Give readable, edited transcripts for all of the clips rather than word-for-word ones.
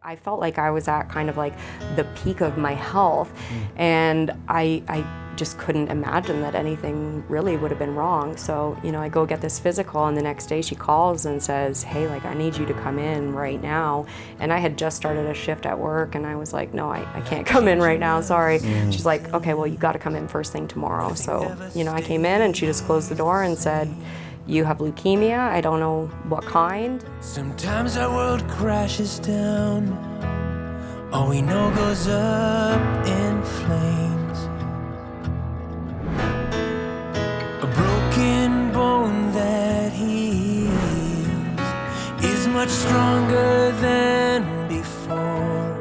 I felt like I was at kind of like the peak of my health, and I just couldn't imagine that anything really would have been wrong. So, I go get this physical, and the next day she calls and says, hey, like, I need you to come in right now. And I had just started a shift at work, and I was like, no, I can't come in right now, sorry. She's like, okay, well, you got to come in first thing tomorrow. So, I came in, and she just closed the door and said, you have leukemia, I don't know what kind. Sometimes our world crashes down, all we know goes up in flames. A broken bone that heals is much stronger than before.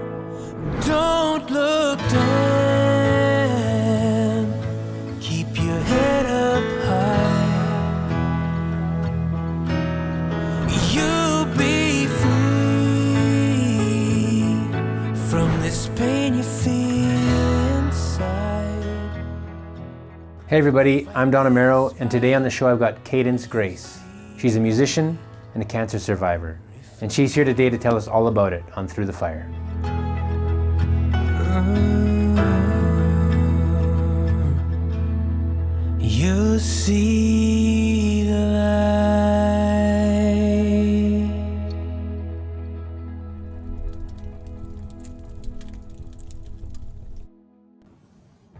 Don't look down, keep your head up high. You'll be free from this pain you feel inside. Hey everybody, I'm Don Amero, and today on the show I've got Cadence Grace. She's a musician and a cancer survivor, and she's here today to tell us all about it on Through the Fire. You'll see the light.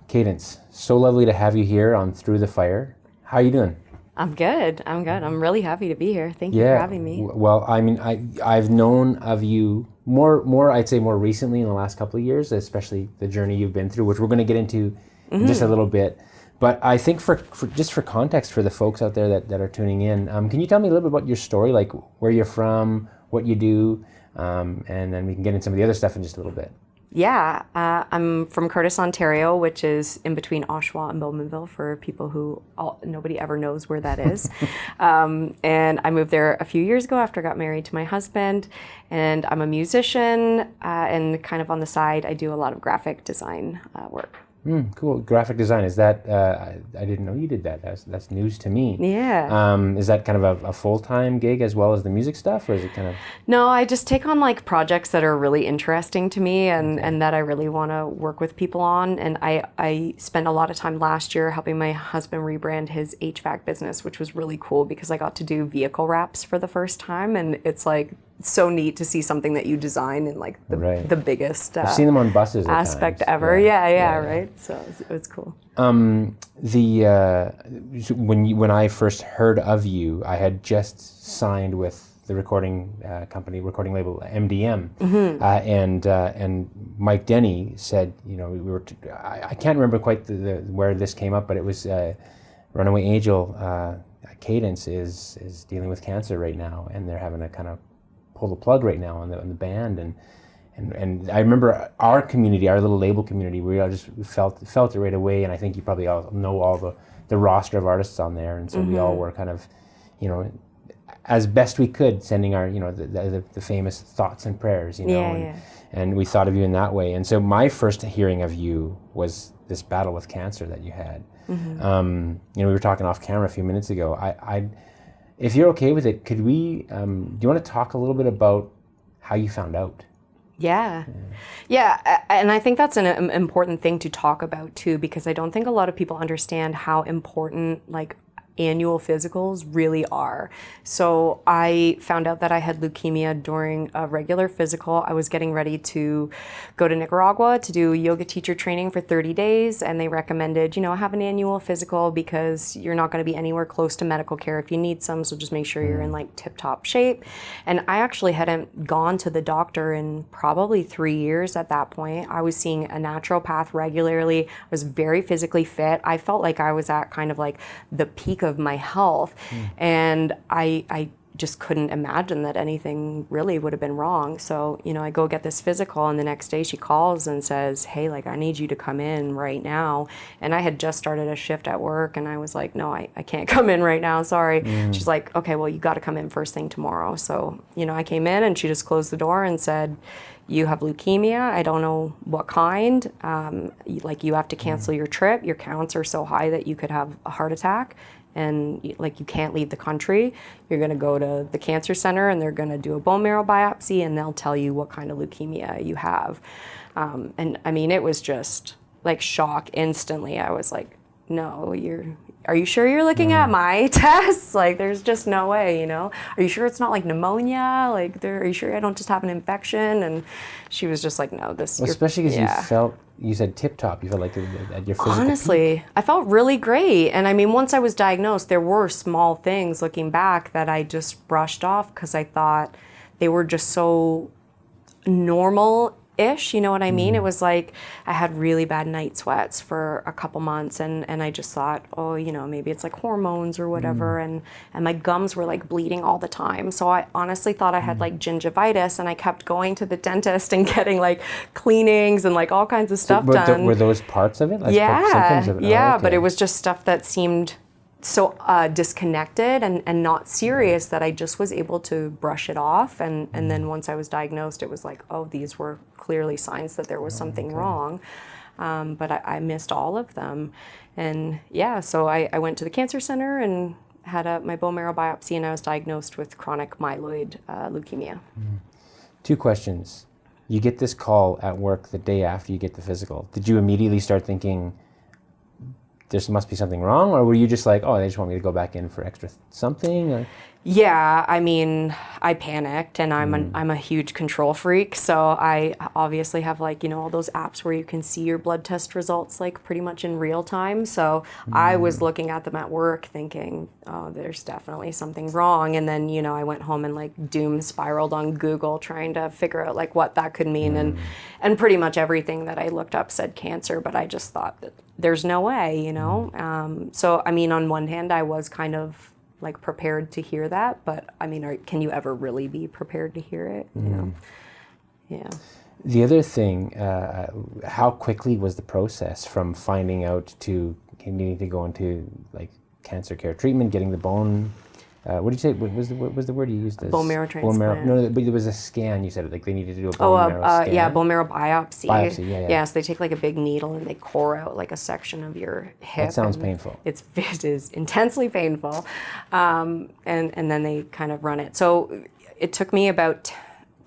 Cadence, so lovely to have you here on Through the Fire. How are you doing? I'm good. I'm really happy to be here. Thank you for having me. Well, I mean, I've known of you more, I'd say more recently in the last couple of years, especially the journey you've been through, which we're going to get into in just a little bit. But I think for context for the folks out there that are tuning in, can you tell me a little bit about your story, like where you're from, what you do, and then we can get into some of the other stuff in just a little bit. Yeah, I'm from Courtice, Ontario, which is in between Oshawa and Bowmanville for people who nobody ever knows where that is. And I moved there a few years ago after I got married to my husband. And I'm a musician, and kind of on the side, I do a lot of graphic design work. Cool. Graphic design, is that, I didn't know you did that. That's news to me. Yeah. Is that kind of a full-time gig as well as the music stuff, or is it kind of? No, I just take on like projects that are really interesting to me and that I really want to work with people on. And I spent a lot of time last year helping my husband rebrand his HVAC business, which was really cool because I got to do vehicle wraps for the first time. And it's like so neat to see something that you design in like the biggest I've seen them on buses aspect times. ever. Yeah, right. So it was cool. When I first heard of you, I had just signed with the recording label MDM, and Mike Denny said, I can't remember quite where this came up, but it was Runaway Angel. Cadence is dealing with cancer right now, and they're having to kind of pull the plug right now on the band, and I remember our community, our little label community, we all just felt it right away, and I think you probably all know all the roster of artists on there, and so we all were kind of, as best we could, sending our, the famous thoughts and prayers, and we thought of you in that way. And so my first hearing of you was this battle with cancer that you had. We were talking off camera a few minutes ago. If you're okay with it, could we, do you want to talk a little bit about how you found out? Yeah, and I think that's an important thing to talk about too, because I don't think a lot of people understand how important like annual physicals really are. So I found out that I had leukemia during a regular physical. I was getting ready to go to Nicaragua to do yoga teacher training for 30 days, and they recommended, have an annual physical because you're not going to be anywhere close to medical care if you need some, so just make sure you're in like tip-top shape. And I actually hadn't gone to the doctor in probably 3 years at that point. I was seeing a naturopath regularly. I was very physically fit. I felt like I was at kind of like the peak of my health, and I just couldn't imagine that anything really would have been wrong. So, I go get this physical, and the next day she calls and says, hey, like, I need you to come in right now. And I had just started a shift at work, and I was like, no, I can't come in right now, sorry. She's like, okay, well, you got to come in first thing tomorrow. So, I came in, and she just closed the door and said, you have leukemia, I don't know what kind, you have to cancel your trip, your counts are so high that you could have a heart attack, and like you can't leave the country. You're going to go to the cancer center and they're going to do a bone marrow biopsy and they'll tell you what kind of leukemia you have. And I mean, it was just like shock instantly. I was like, no, are you sure you're looking at my tests? Like, there's just no way, you know? Are you sure it's not like pneumonia? Like, are you sure I don't just have an infection? And she was just like, no, this. Well, especially because you said tip-top, you felt like at your physical Honestly, peak. I felt really great. And I mean, once I was diagnosed, there were small things looking back that I just brushed off because I thought they were just so normal-ish, you know what I mean? It was like I had really bad night sweats for a couple months and I just thought, oh, you know, maybe it's like hormones or whatever. And my gums were like bleeding all the time. So I honestly thought I had like gingivitis and I kept going to the dentist and getting like cleanings and like all kinds of stuff done. Were those parts of it? Like symptoms of it? Yeah, Oh, okay. but it was just stuff that seemed so disconnected and not serious that I just was able to brush it off. And then once I was diagnosed, it was like, oh, these were clearly signs that there was something wrong. But I missed all of them. And yeah, so I went to the cancer center and had my bone marrow biopsy and I was diagnosed with chronic myeloid leukemia. 2 questions. You get this call at work the day after you get the physical. Did you immediately start thinking, there must be something wrong, or were you just like, oh, they just want me to go back in for extra something? Or? Yeah, I mean, I panicked, and I'm a huge control freak, so I obviously have like, you know, all those apps where you can see your blood test results like pretty much in real time. So I was looking at them at work thinking, oh, there's definitely something wrong. And then, you know, I went home and like doom spiraled on Google trying to figure out like what that could mean. And pretty much everything that I looked up said cancer, but I just thought that there's no way, you know? So, I mean, on one hand, I was kind of like prepared to hear that, but I mean, can you ever really be prepared to hear it, you know? Yeah. The other thing, how quickly was the process from finding out to needing to go into like cancer care treatment, getting the bone? What did you say? What was the word you used? Bone marrow transplant. Bone marrow. No, but there was a scan. You said like they needed to do a bone marrow scan. Yeah, bone marrow biopsy. Yeah. So they take like a big needle and they core out like a section of your hip. That sounds painful. It is intensely painful, and then they kind of run it. So it took me about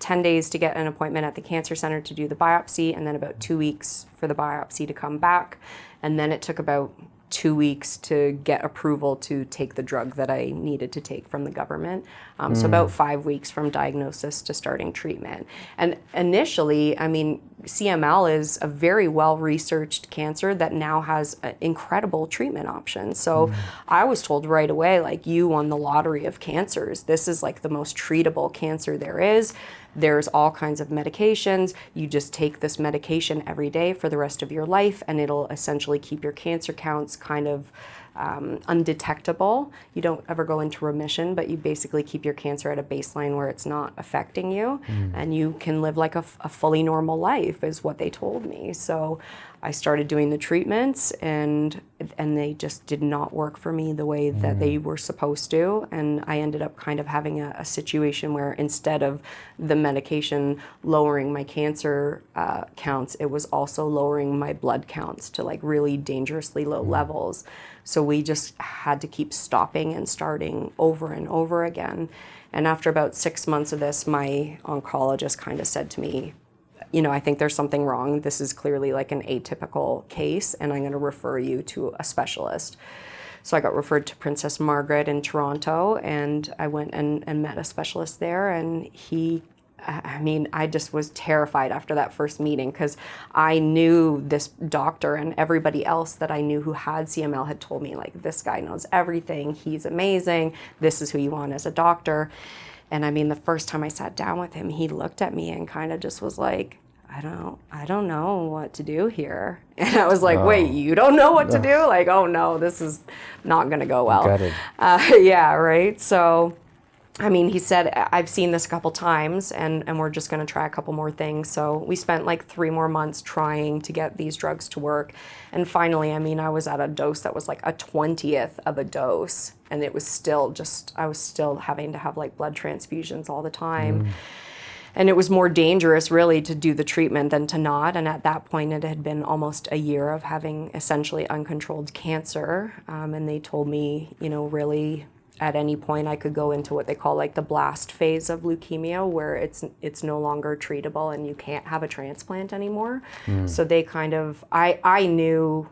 10 days to get an appointment at the cancer center to do the biopsy, and then about 2 weeks for the biopsy to come back, and then it took about 2 weeks to get approval to take the drug that I needed to take from the government. So about 5 weeks from diagnosis to starting treatment. And initially, I mean, CML is a very well-researched cancer that now has incredible treatment options. So I was told right away, like, you won the lottery of cancers. This is like the most treatable cancer there is. There's all kinds of medications. You just take this medication every day for the rest of your life, and it'll essentially keep your cancer counts kind of undetectable. You don't ever go into remission, but you basically keep your cancer at a baseline where it's not affecting you, and you can live like a fully normal life, is what they told me. So I started doing the treatments, and they just did not work for me the way that they were supposed to. And I ended up kind of having a situation where instead of the medication lowering my cancer counts, it was also lowering my blood counts to like really dangerously low levels. So we just had to keep stopping and starting over and over again. And after about 6 months of this, my oncologist kind of said to me, you know, I think there's something wrong. This is clearly like an atypical case, and I'm going to refer you to a specialist. So I got referred to Princess Margaret in Toronto, and I went and met a specialist there, and I just was terrified after that first meeting because I knew this doctor, and everybody else that I knew who had CML had told me, like, this guy knows everything, he's amazing, this is who you want as a doctor. And I mean, the first time I sat down with him, he looked at me and kind of just was like, I don't know what to do here. And I was like, wait, you don't know what to do? Like, oh no, this is not gonna go well. Got it. Yeah, right? So, I mean, he said, I've seen this a couple times and we're just gonna try a couple more things. So we spent like 3 more months trying to get these drugs to work. And finally, I mean, I was at a dose that was like a 20th of a dose. And it was still I was still having to have like blood transfusions all the time. And it was more dangerous really to do the treatment than to not. And at that point, it had been almost a year of having essentially uncontrolled cancer. And they told me, you know, really at any point I could go into what they call like the blast phase of leukemia, where it's no longer treatable and you can't have a transplant anymore. So they kind of, I knew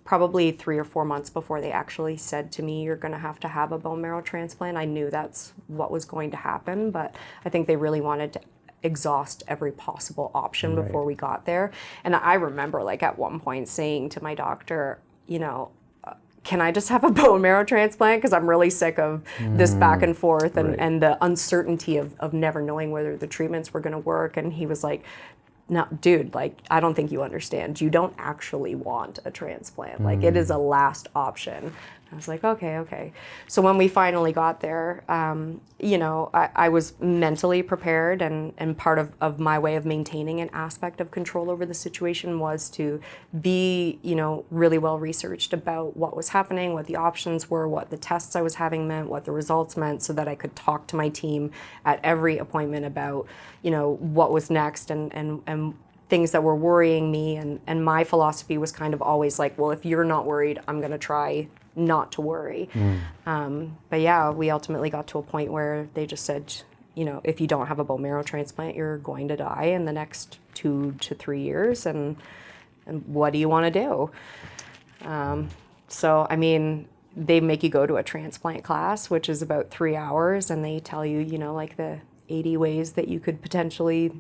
probably 3 or 4 months before they actually said to me, you're going to have a bone marrow transplant. I knew that's what was going to happen, but I think they really wanted to exhaust every possible option before we got there. And I remember like at one point saying to my doctor, you know, can I just have a bone marrow transplant? Because I'm really sick of this back and forth and the uncertainty of never knowing whether the treatments were going to work. And he was like, no, dude, like, I don't think you understand. You don't actually want a transplant. Like, it is a last option. I was like, okay. So when we finally got there, you know, I was mentally prepared, and part of my way of maintaining an aspect of control over the situation was to be, you know, really well researched about what was happening, what the options were, what the tests I was having meant, what the results meant, so that I could talk to my team at every appointment about, you know, what was next and things that were worrying me. And my philosophy was kind of always like, well, if you're not worried, I'm going to try not to worry. But yeah, we ultimately got to a point where they just said, you know, if you don't have a bone marrow transplant, you're going to die in the next 2 to 3 years. And what do you want to do? So, I mean, they make you go to a transplant class, which is about 3 hours, and they tell you, you know, like the 80 ways that you could potentially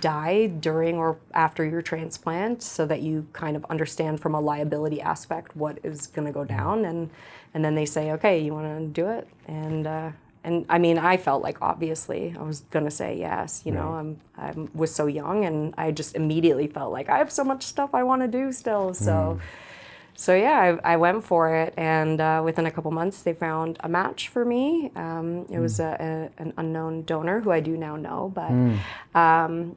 die during or after your transplant, so that you kind of understand from a liability aspect what is going to go down. And then they say, okay, you want to do it? And I mean, I felt like obviously I was going to say yes. You know, I was so young, and I just immediately felt like I have so much stuff I want to do still. So yeah, I went for it, and within a couple months, they found a match for me. It was an unknown donor who I do now know, but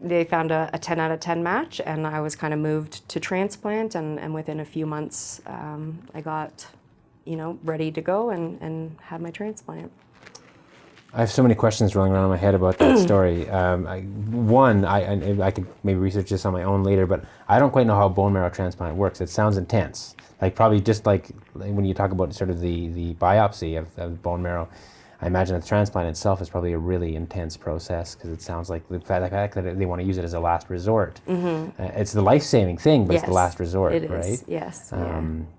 they found a 10 out of 10 match, and I was kind of moved to transplant, and within a few months, I got, you know, ready to go and had my transplant. I have so many questions rolling around in my head about that story. I could maybe research this on my own later, but I don't quite know how bone marrow transplant works. It sounds intense. Like probably just like when you talk about sort of the biopsy of bone marrow, I imagine the transplant itself is probably a really intense process, because it sounds like the fact that they want to use it as a last resort. It's the life-saving thing, but it's the last resort, it is. right? Yes.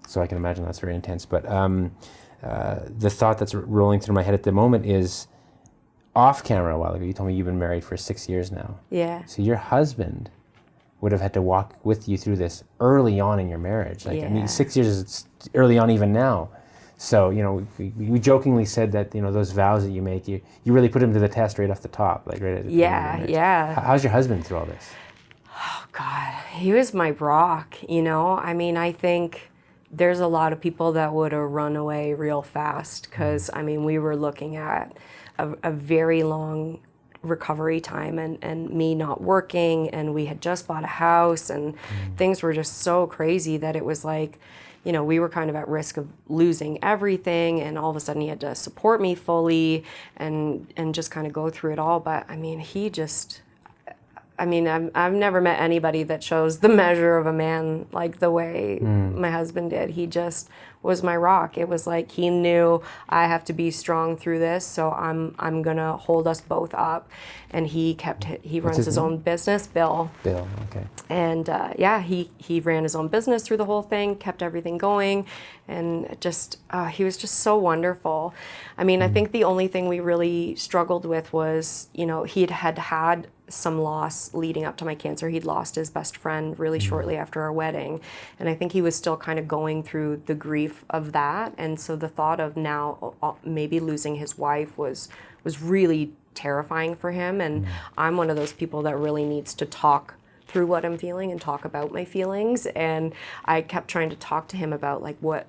So I can imagine that's very intense. But the thought that's rolling through my head at the moment is, off camera a while ago, you told me you've been married for 6 years now. Yeah. So your husband would have had to walk with you through this early on in your marriage. Like, I mean, 6 years is early on even now. So, you know, we jokingly said that, you know, those vows that you make, you really put him to the test right off the top, like right at the Yeah. How's your husband through all this? Oh God, he was my rock, you know? I mean, I think there's a lot of people that would have run away real fast, because, I mean, we were looking at a very long recovery time, and me not working, and we had just bought a house, and things were just so crazy that it was like, you know, we were kind of at risk of losing everything, and all of a sudden he had to support me fully and just kind of go through it all. But I mean, I've never met anybody that shows the measure of a man like the way my husband did. He just was my rock. It was like he knew I have to be strong through this, so I'm gonna hold us both up. And he runs his own business, Bill. Bill, okay. And he ran his own business through the whole thing, kept everything going, and just he was just so wonderful. I mean, I think the only thing we really struggled with was, you know, he had some loss leading up to my cancer. He'd lost his best friend really shortly after our wedding, and I think he was still kind of going through the grief of that. And so the thought of now maybe losing his wife was really terrifying for him. And I'm one of those people that really needs to talk through what I'm feeling and talk about my feelings. And I kept trying to talk to him about like what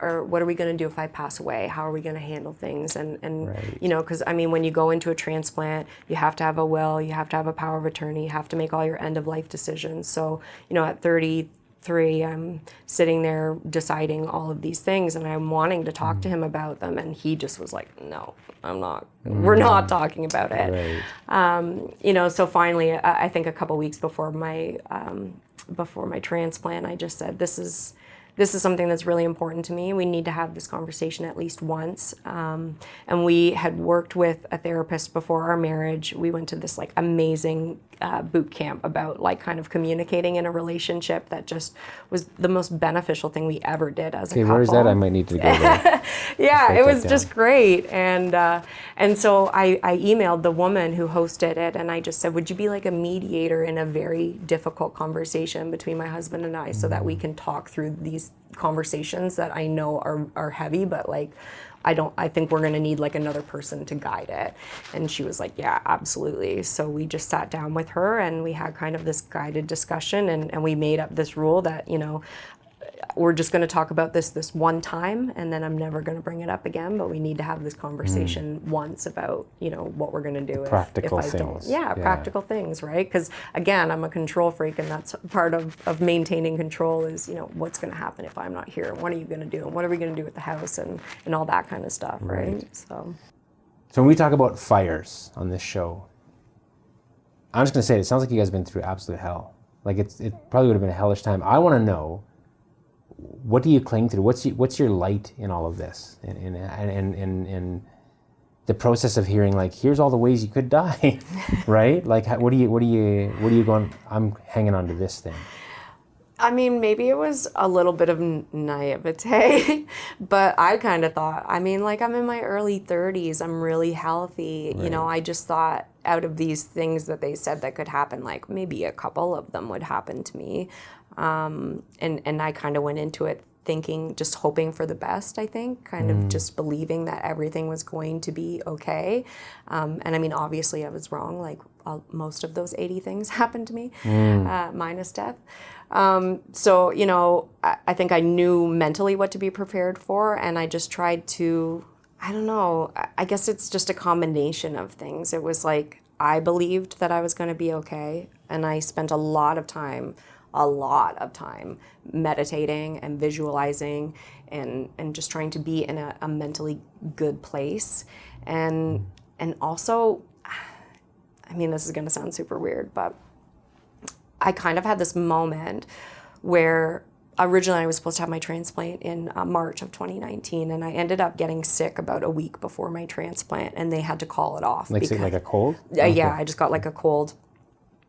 are we going to do if I pass away? How are we going to handle things? And right. You know, because I mean, when you go into a transplant, you have to have a will, you have to have a power of attorney, you have to make all your end of life decisions. So, you know, at 33 3, I'm sitting there deciding all of these things, and I'm wanting to talk to him about them, and he just was like, no, I'm not, we're not talking about it. Right. So finally, I think a couple weeks before my transplant, I just said, this is something that's really important to me. We need to have this conversation at least once. And we had worked with a therapist before our marriage. We went to this like amazing boot camp about like kind of communicating in a relationship that just was the most beneficial thing we ever did as a couple. Where's that? I might need to go there. Yeah, it was just great. And so I emailed the woman who hosted it, and I just said, would you be like a mediator in a very difficult conversation between my husband and I, so that we can talk through these conversations that I know are heavy, but like I think we're gonna need like another person to guide it. And she was like, yeah, absolutely. So we just sat down with her and we had kind of this guided discussion, and we made up this rule that, we're just going to talk about this one time, and then I'm never going to bring it up again, but we need to have this conversation once about, what we're going to do practical if I things. don't. Yeah, practical things, right? Because again, I'm a control freak, and that's part of maintaining control is, what's going to happen if I'm not here, and what are you going to do, and what are we going to do with the house, and all that kind of stuff, right? So when we talk about fires on this show, I'm just going to say, it sounds like you guys have been through absolute hell. Like it probably would have been a hellish time. I want to know, what do you cling to? What's your light in all of this? And the process of hearing, like, here's all the ways you could die, right? Like, what are you going, I'm hanging on to this thing? I mean, maybe it was a little bit of naivete, but I kind of thought, I'm in my early 30s, I'm really healthy. Right. I just thought out of these things that they said that could happen, like maybe a couple of them would happen to me. And I kind of went into it thinking, just hoping for the best, I think, kind of just believing that everything was going to be okay. And I mean, obviously I was wrong, like most of those 80 things happened to me, minus death. So, I think I knew mentally what to be prepared for, and I just tried to, I don't know, I guess it's just a combination of things. It was like, I believed that I was going to be okay, and I spent a lot of time meditating and visualizing and just trying to be in a mentally good place. And also, I mean, this is going to sound super weird, but I kind of had this moment where originally I was supposed to have my transplant in March of 2019, and I ended up getting sick about a week before my transplant, and they had to call it off. Like a cold? Yeah, I just got like a cold.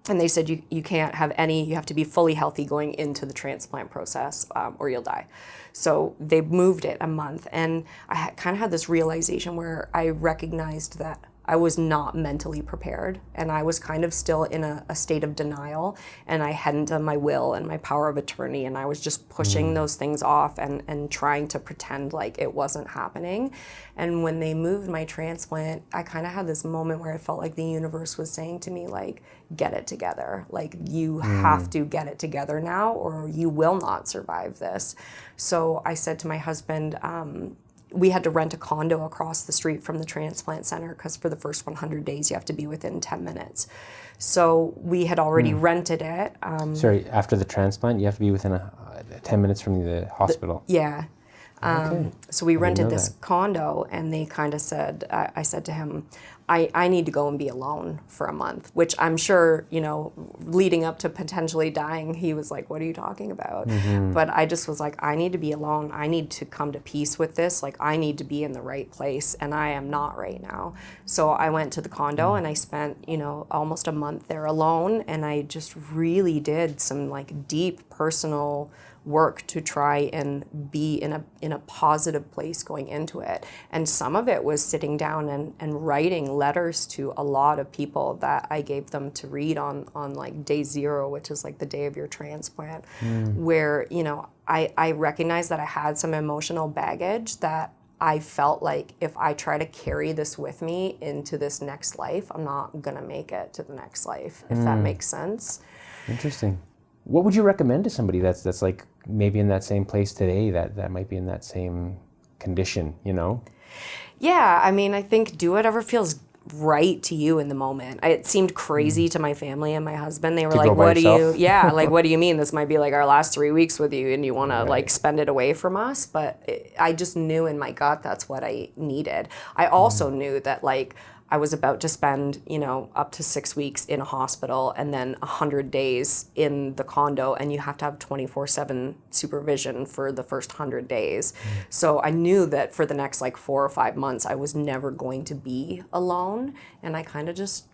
And they said you can't have you have to be fully healthy going into the transplant process, or you'll die. So they moved it a month, and I kind of had this realization where I recognized that I was not mentally prepared, and I was kind of still in a state of denial, and I hadn't done my will and my power of attorney, and I was just pushing those things off and trying to pretend like it wasn't happening. And when they moved my transplant, I kind of had this moment where I felt like the universe was saying to me, like, get it together. Like, you have to get it together now, or you will not survive this. So I said to my husband, we had to rent a condo across the street from the transplant center, because for the first 100 days you have to be within 10 minutes. So we had already rented it. Sorry, after the transplant, you have to be within 10 minutes from the hospital. Yeah. Okay. So we rented this condo, and they kind of said, I said to him, I need to go and be alone for a month, which I'm sure, leading up to potentially dying, he was like, what are you talking about? But I just was like, I need to be alone. I need to come to peace with this. Like, I need to be in the right place, and I am not right now. So I went to the condo and I spent, almost a month there alone, and I just really did some like deep personal work to try and be in a positive place going into it. And some of it was sitting down and writing letters to a lot of people that I gave them to read on like day 0, which is like the day of your transplant, where, I recognized that I had some emotional baggage that I felt like if I try to carry this with me into this next life, I'm not gonna make it to the next life, if that makes sense. Interesting. What would you recommend to somebody that's like maybe in that same place today, that might be in that same condition, Yeah, I mean, I think do whatever feels right to you in the moment. It seemed crazy to my family and my husband. They were To like, go by what do you, yourself? yeah, like, what do you mean? This might be like our last 3 weeks with you and you want to like spend it away from us. But I just knew in my gut that's what I needed. I also knew that like I was about to spend, you know, up to 6 weeks in a hospital and then 100 days in the condo, and you have to have 24/7 supervision for the first 100 days. So I knew that for the next like 4 or 5 months, I was never going to be alone. And I kind of just,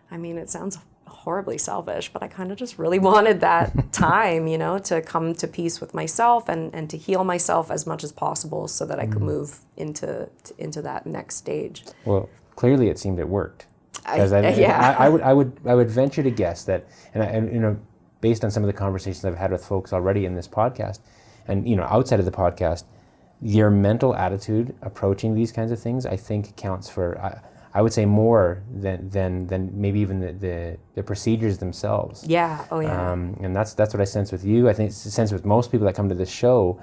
I mean, it sounds horribly selfish, but I kind of just really wanted that time, you know, to come to peace with myself and to heal myself as much as possible so that I could move into that next stage. Well, clearly it seemed it worked. Because Yeah. I would venture to guess that, and you know, based on some of the conversations I've had with folks already in this podcast, and you know, outside of the podcast, your mental attitude approaching these kinds of things, I think counts for, I would say, more than maybe even the procedures themselves. Yeah. Oh yeah. And that's what I sense with you. I think it's a sense with most people that come to this show,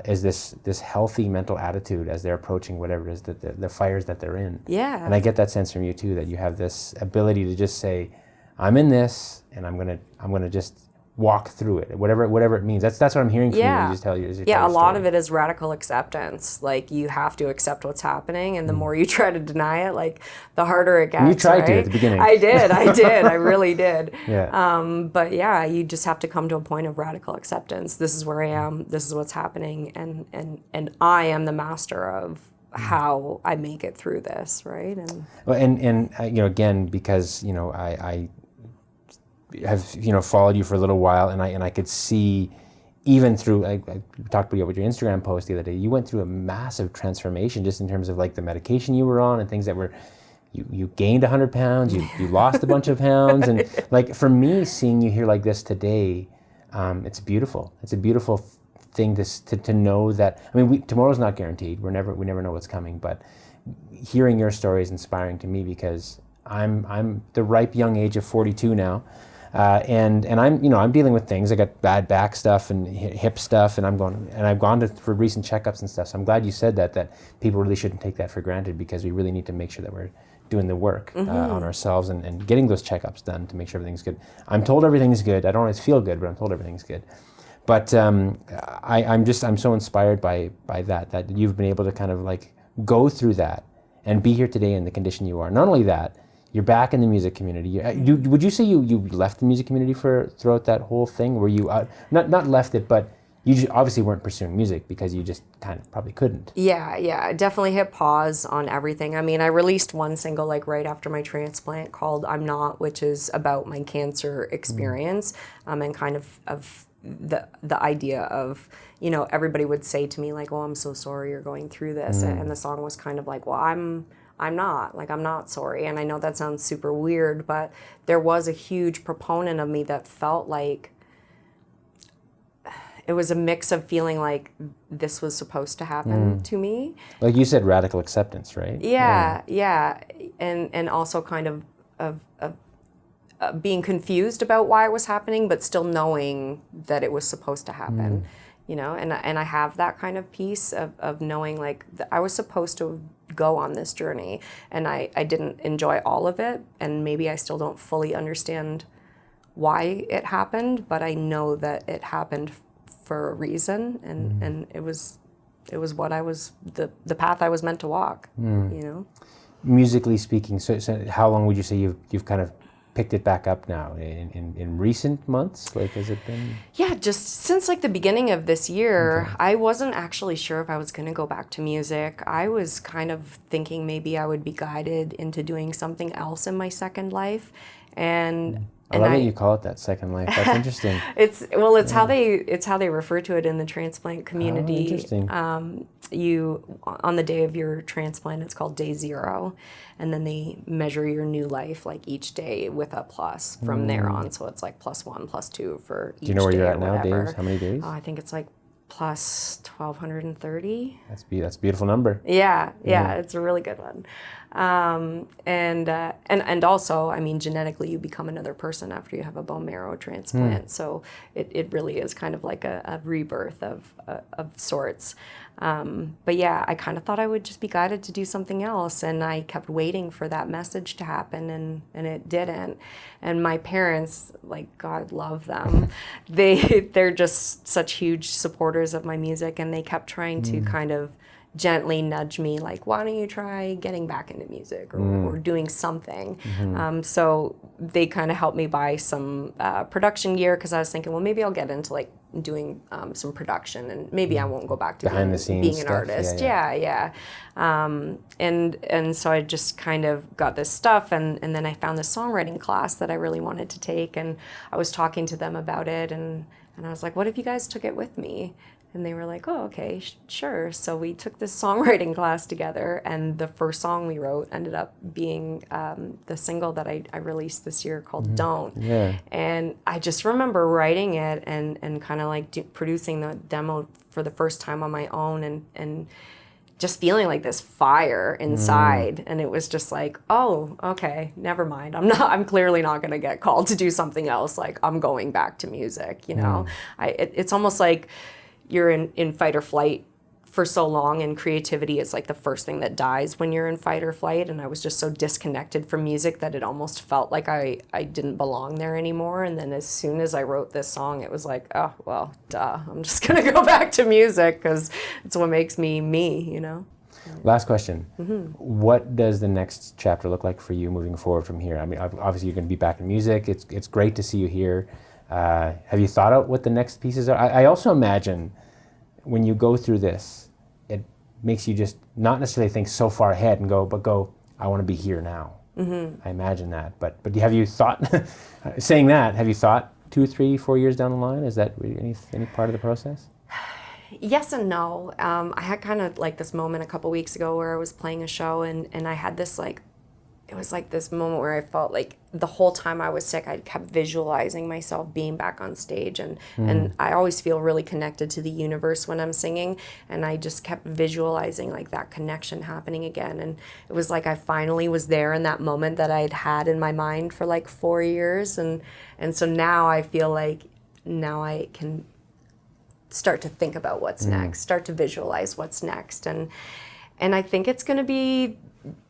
is this healthy mental attitude as they're approaching whatever it is that the fires that they're in. Yeah. And I get that sense from you too, that you have this ability to just say, I'm in this, and I'm gonna just walk through it, whatever it means. That's what I'm hearing from you. Yeah. When you just tell you. Yeah, a lot of it is radical acceptance. Like, you have to accept what's happening, and the more you try to deny it, like, the harder it gets. And you tried right? to at the beginning. I did, I really did. Yeah. But yeah, you just have to come to a point of radical acceptance. This is where I am. This is what's happening, and I am the master of how I make it through this, right? And well, and you know, again, because you know, I have, you know, followed you for a little while, and I could see, even through, I talked about your Instagram post the other day, you went through a massive transformation just in terms of like the medication you were on and things that were, you gained 100 pounds, you lost a bunch of pounds, and like for me, seeing you here like this today, it's beautiful. It's a beautiful thing to know that, I mean, tomorrow's not guaranteed. We never know what's coming, but hearing your story is inspiring to me, because I'm the ripe young age of 42 now. And I'm, you know, I'm dealing with things. I got bad back stuff and hip stuff, and I've gone for recent checkups and stuff. So I'm glad you said that people really shouldn't take that for granted, because we really need to make sure that we're doing the work on ourselves and getting those checkups done to make sure everything's good. I'm told everything's good. I don't always feel good, but I'm told everything's good. But I'm so inspired by that you've been able to kind of like go through that and be here today in the condition you are. Not only that, you're back in the music community. Would you say you left the music community throughout that whole thing? Were you not left it, but you just obviously weren't pursuing music because you just kind of probably couldn't. Yeah, I definitely hit pause on everything. I mean, I released one single like right after my transplant called "I'm Not," which is about my cancer experience, and kind of the idea of, you know, everybody would say to me like, "Oh, I'm so sorry you're going through this," and the song was kind of like, "Well, I'm not sorry." And I know that sounds super weird, but there was a huge proponent of me that felt like it was a mix of feeling like this was supposed to happen to me. Like you said, radical acceptance, right? Yeah. And also kind of being confused about why it was happening, but still knowing that it was supposed to happen. You know, and I have that kind of piece of knowing like I was supposed to go on this journey, and I didn't enjoy all of it, and maybe I still don't fully understand why it happened, but I know that it happened for a reason, and it was what I was, the path I was meant to walk, you know? Musically speaking, so how long would you say you've kind of picked it back up now in recent months? Like, has it been? Yeah, just since like the beginning of this year. Okay. I wasn't actually sure if I was going to go back to music. I was kind of thinking maybe I would be guided into doing something else in my second life, and I love that you call it that, second life. That's interesting. It's how they refer to it in the transplant community. Oh, interesting. You, on the day of your transplant, it's called day 0, and then they measure your new life like each day with a plus from there on. So it's like +1, +2 for each day. Do you know where you're at now, whatever. Dave? How many days? I think it's like plus 1,230. That's a beautiful number. Yeah, it's a really good one. And also, I mean, genetically, you become another person after you have a bone marrow transplant. So it really is kind of like a rebirth of sorts. But yeah, I kind of thought I would just be guided to do something else, and I kept waiting for that message to happen, and it didn't. And my parents, like, God love them, they're just such huge supporters of my music, and they kept trying to kind of gently nudge me, like, why don't you try getting back into music or doing something. So they kind of helped me buy some production gear, because I was thinking, well, maybe I'll get into like doing some production, and maybe I won't go back to behind the scenes being an stuff. artist. Yeah. And so I just kind of got this stuff, and then I found this songwriting class that I really wanted to take, and I was talking to them about it, and I was like, what if you guys took it with me? And they were like, oh, okay, sure. So we took this songwriting class together, and the first song we wrote ended up being the single that I released this year called Don't. Yeah. And I just remember writing it and kind of like producing the demo for the first time on my own, and just feeling like this fire inside. And it was just like, oh, okay, never mind. I'm clearly not going to get called to do something else. Like, I'm going back to music, you know? It's almost like you're in fight or flight for so long, and creativity is like the first thing that dies when you're in fight or flight. And I was just so disconnected from music that it almost felt like I didn't belong there anymore. And then as soon as I wrote this song, it was like, oh, well, duh, I'm just gonna go back to music, because it's what makes me, you know? Last question. What does the next chapter look like for you moving forward from here? I mean, obviously you're going to be back in music. It's great to see you here. Have you thought out what the next pieces are? I also imagine when you go through this, it makes you just not necessarily think so far ahead and go, I want to be here now. I imagine that. But have you thought, saying that, have you thought 2, 3, 4 years down the line? Is that any part of the process? Yes and no. I had kind of like this moment a couple weeks ago where I was playing a show, and I had this like, it was like this moment where I felt like the whole time I was sick, I kept visualizing myself being back on stage, and I always feel really connected to the universe when I'm singing, and I just kept visualizing like that connection happening again, and it was like I finally was there in that moment that I'd had in my mind for like 4 years, and so now I feel like now I can start to think about what's next, start to visualize what's next, and I think it's going to be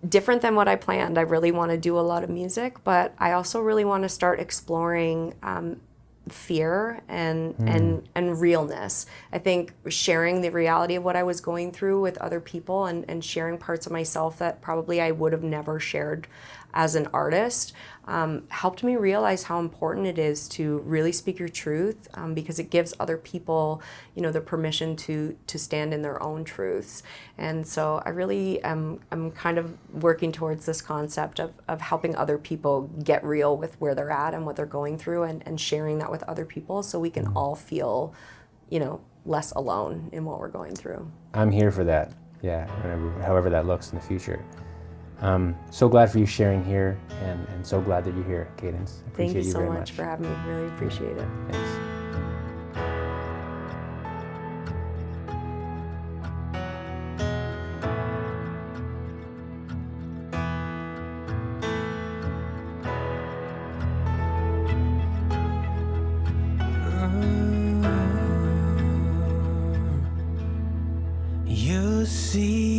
different than what I planned. I really want to do a lot of music, but I also really want to start exploring fear and realness. I think sharing the reality of what I was going through with other people, and sharing parts of myself that probably I would have never shared as an artist, helped me realize how important it is to really speak your truth, because it gives other people, you know, the permission to stand in their own truths. And so I really am kind of working towards this concept of helping other people get real with where they're at and what they're going through, and sharing that with other people, so we can all feel, you know, less alone in what we're going through. I'm here for that. Yeah, however that looks in the future. So glad for you sharing here, and so glad that you're here, Cadence. Thank you so very much for having me. Really appreciate it. Thanks. You see